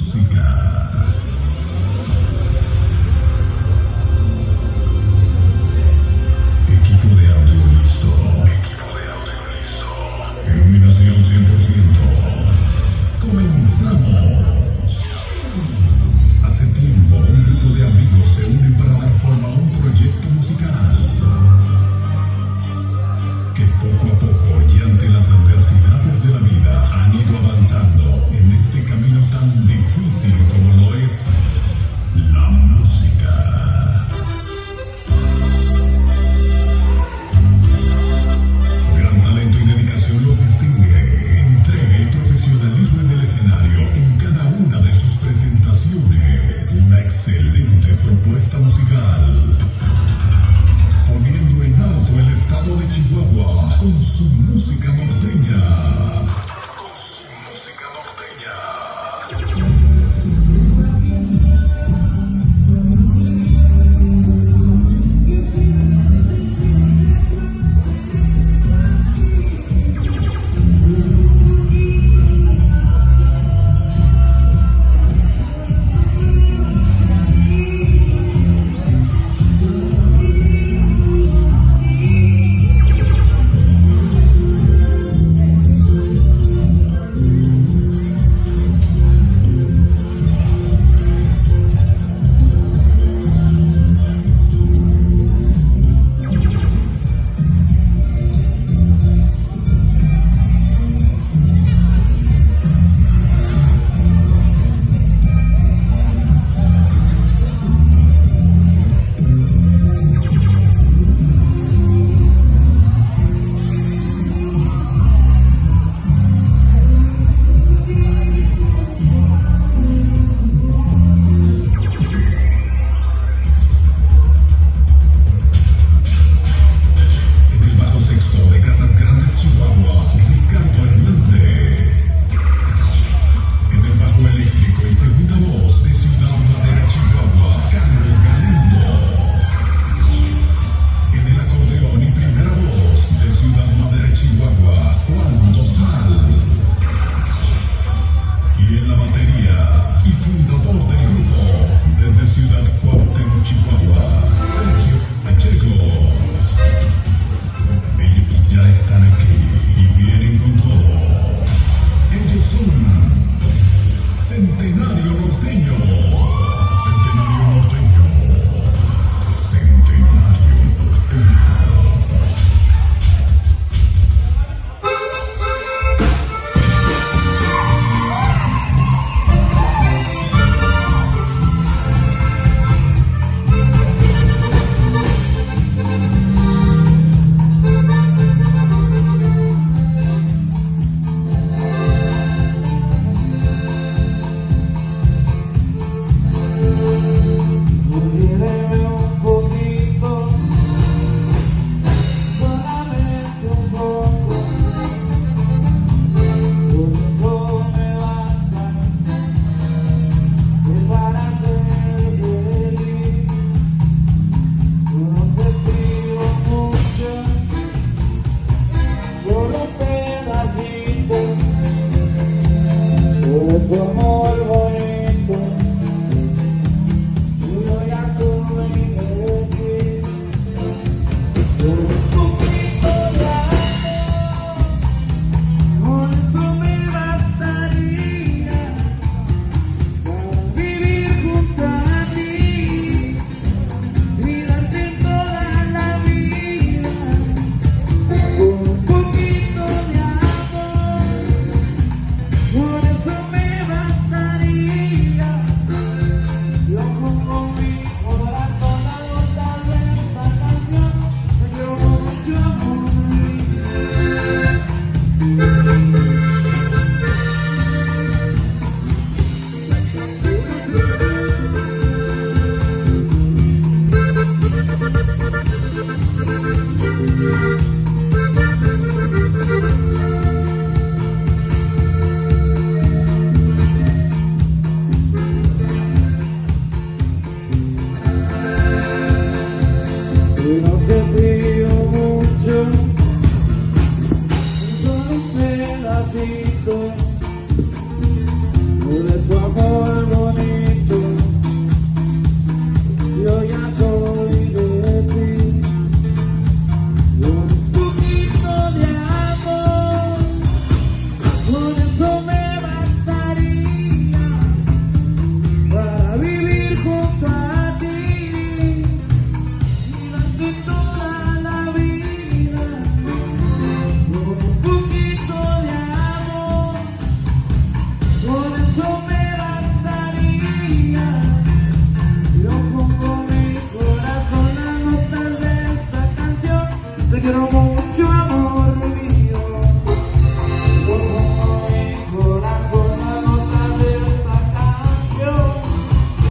música. Equipo de audio listo. Iluminación 100%. Comenzamos. Hace tiempo un grupo de amigos se unen para dar forma a un proyecto musical que poco a poco y ante las adversidades de la vida han ido avanzando en este camino tan difícil como lo es la música. Gran talento y dedicación los distingue, entrega y profesionalismo en el escenario en cada una de sus presentaciones. Una excelente propuesta musical, poniendo en alto el estado de Chihuahua con su música norteña. de tu amor. Somos